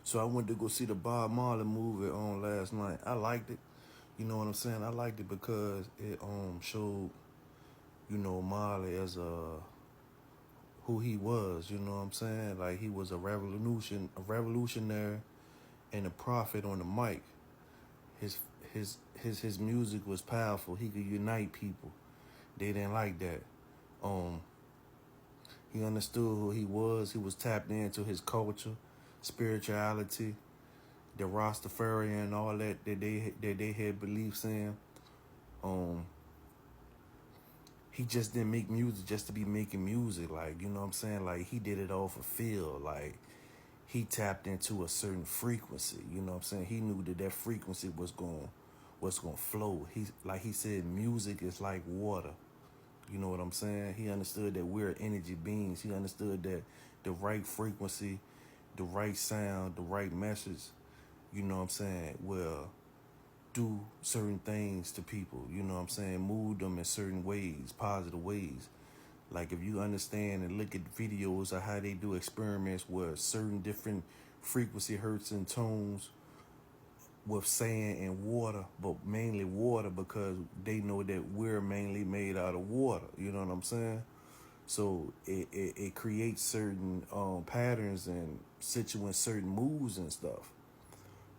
So I went to go see the Bob Marley movie on last night. I liked it. You know what I'm saying? I liked it because it showed, Marley as who he was, you know what I'm saying? Like he was a revolutionary and a prophet on the mic. His music was powerful. He could unite people. They didn't like that. He understood who he was. He was tapped into his culture, spirituality, the Rastafarian and all that they had beliefs in. He just didn't make music just to be making music. Like, you know what I'm saying? Like, he did it all for feel. Like, he tapped into a certain frequency. You know what I'm saying? He knew that frequency was going to flow. Like he said, music is like water. You know what I'm saying? He understood that we're energy beings. He understood that the right frequency, the right sound, the right message, you know what I'm saying, will do certain things to people, you know what I'm saying, move them in certain ways, positive ways. Like if you understand and look at videos of how they do experiments with certain different frequency, hertz, and tones with sand and water, but mainly water because they know that we're mainly made out of water, you know what I'm saying? So it creates certain patterns and situates certain moves and stuff.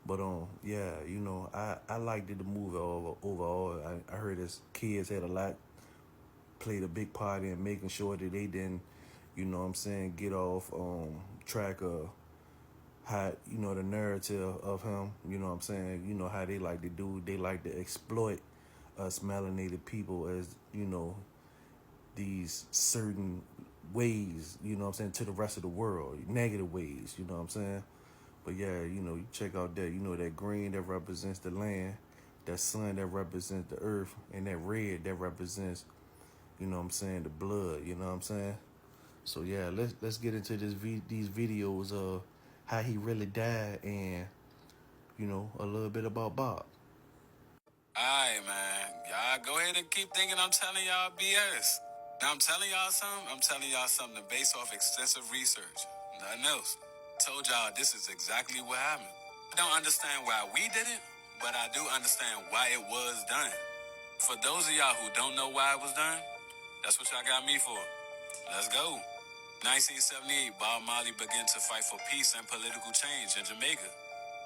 But yeah, I liked the movie overall. I heard his kids had played a big part in making sure that they didn't, you know what I'm saying, get off track of how, the narrative of him, you know what I'm saying, how they like to do, they like to exploit us melanated people as, these certain ways, you know what I'm saying, to the rest of the world, negative ways, you know what I'm saying? But yeah, you check out that, that green that represents the land, that sun that represents the earth, and that red that represents, you know what I'm saying, the blood, you know what I'm saying? So yeah, let's get into these videos of how he really died and, a little bit about Bob. Alright, man. Y'all go ahead and keep thinking I'm telling y'all BS. Now I'm telling y'all something based off extensive research. Nothing else. Told y'all this is exactly what happened. I don't understand why we did it, but I do understand why it was done. For those of y'all who don't know why it was done, that's what y'all got me for. Let's go. 1978, Bob Marley began to fight for peace and political change in Jamaica.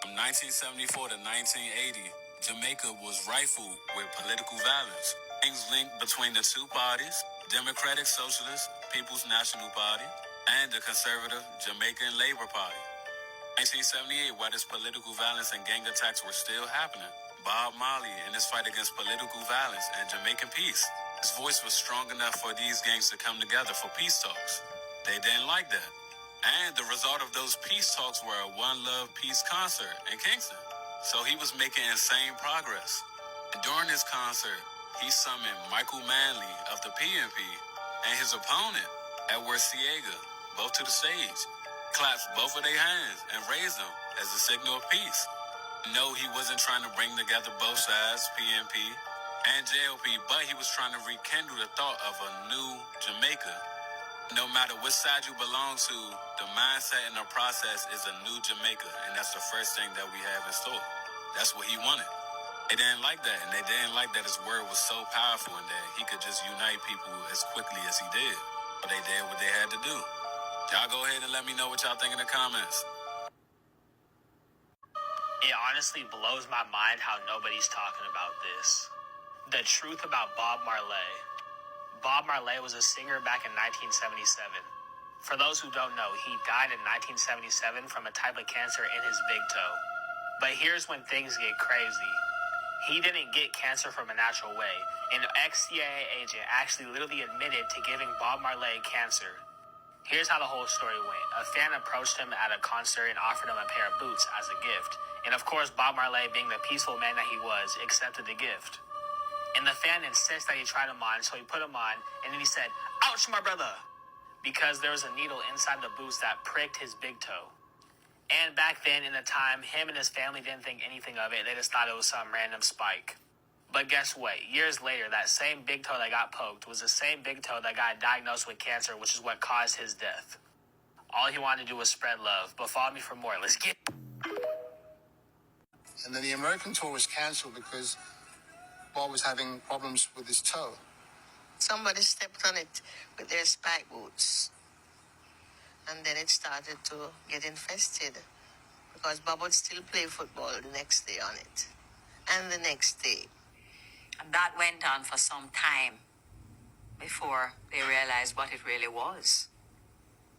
From 1974 to 1980, Jamaica was rifled with political violence. Things linked between the two parties, Democratic Socialist People's National Party and the conservative Jamaican Labour Party. 1978, while this political violence and gang attacks were still happening, Bob Marley, in his fight against political violence and Jamaican peace, his voice was strong enough for these gangs to come together for peace talks. They didn't like that. And the result of those peace talks were a One Love Peace concert in Kingston. So he was making insane progress. And during this concert, he summoned Michael Manley of the PNP and his opponent, Edward Siega, both to the stage, clapped both of their hands and raised them as a signal of peace. No, he wasn't trying to bring together both sides, PNP and JLP, but he was trying to rekindle the thought of a new Jamaica. No matter which side you belong to, the mindset and the process is a new Jamaica, and that's the first thing that we have in store. That's what he wanted. They didn't like that, and they didn't like that his word was so powerful and that he could just unite people as quickly as he did. But they did what they had to do. Y'all go ahead and let me know what y'all think in the comments. It honestly blows my mind how nobody's talking about this. The truth about Bob Marley. Bob Marley was a singer back in 1977. For those who don't know, he died in 1977 from a type of cancer in his big toe. But here's when things get crazy. He didn't get cancer from a natural way. An ex-CIA agent actually literally admitted to giving Bob Marley cancer. Here's how the whole story went. A fan approached him at a concert and offered him a pair of boots as a gift. And of course, Bob Marley, being the peaceful man that he was, accepted the gift. And the fan insists that he tried them on, so he put them on, and then he said, "Ouch, my brother!" Because there was a needle inside the boots that pricked his big toe. And back then, in the time, him and his family didn't think anything of it. They just thought it was some random spike. But guess what? Years later, that same big toe that got poked was the same big toe that got diagnosed with cancer, which is what caused his death. All he wanted to do was spread love. But follow me for more. Let's get And then the American tour was canceled because Bob was having problems with his toe. Somebody stepped on it with their spike boots. And then it started to get infested because Bob would still play football the next day on it. And the next day. And that went on for some time before they realized what it really was.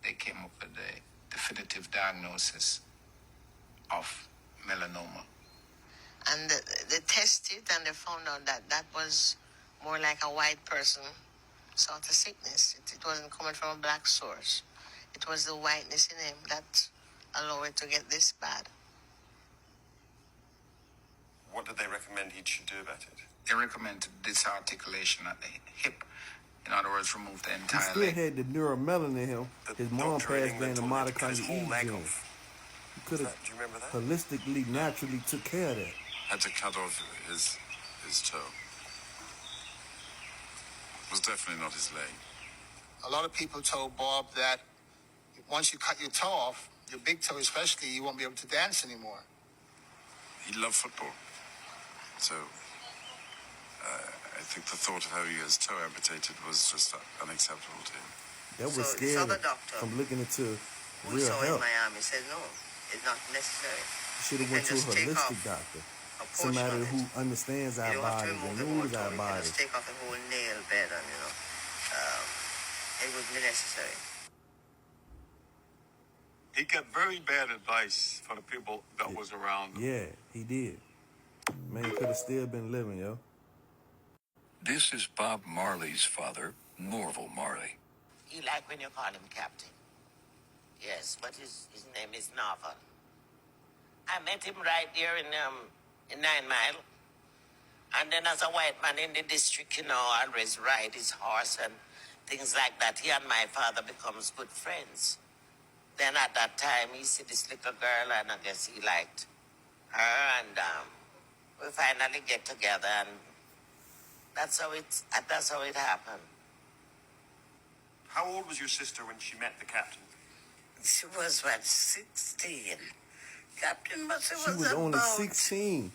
They came up with the definitive diagnosis of melanoma. And they tested it and they found out that that was more like a white person sort of sickness. It wasn't coming from a black source. It was the whiteness in him that allowed it to get this bad. What did they recommend he should do about it? They recommended disarticulation at the hip. In other words, remove the He entire still leg. had the neuromelanin in him. His mom passed down the mitochondrial whole leg gene. off. He could have Do you remember that? holistically, naturally took care of that. Had to cut off his toe. It was definitely not his leg. A lot of people told Bob that once you cut your toe off, your big toe especially, you won't be able to dance anymore. He loved football. So I think the thought of having his toe amputated was just unacceptable to him. That was So this scary other doctor from looking into who real saw in health. Miami said, no, it's not necessary. You should have You went can to a just take holistic off doctor. a portion Somebody of who it. understands our You don't have to bodies remove and the whole knows toe. our You can bodies. just take off the whole nail bed and, it wouldn't be necessary. He got very bad advice for the people that was around him. Yeah, he did. Man could have still been living, yo. This is Bob Marley's father, Norval Marley. You like when you call him Captain? Yes, but his name is Norval. I met him right there in 9 Mile. And then as a white man in the district, I always ride his horse and things like that. He and my father becomes good friends. Then at that time, he see this little girl, and I guess he liked her, and we finally get together, and that's how it happened. How old was your sister when she met the captain? She was, 16? Captain must have She was only 16.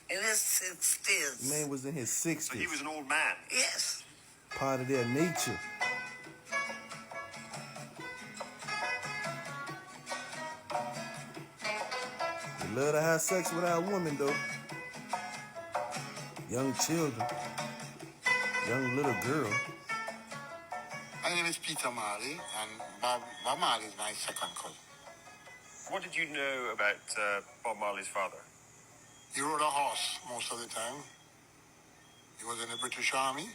In his 60s. Man was in his 60s. So he was an old man. Yes. Part of their nature. They love to have sex with our women, though. Young children. Young little girl. My name is Peter Marley, and Bob Marley is my second cousin. What did you know about Bob Marley's father? He rode a horse most of the time. He was in the British Army.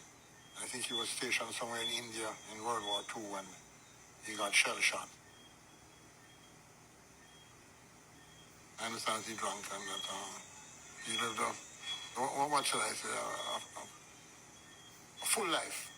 I think he was stationed somewhere in India in World War II when he got shell shot. I understand he drunk and that he lived what should I say, a full life.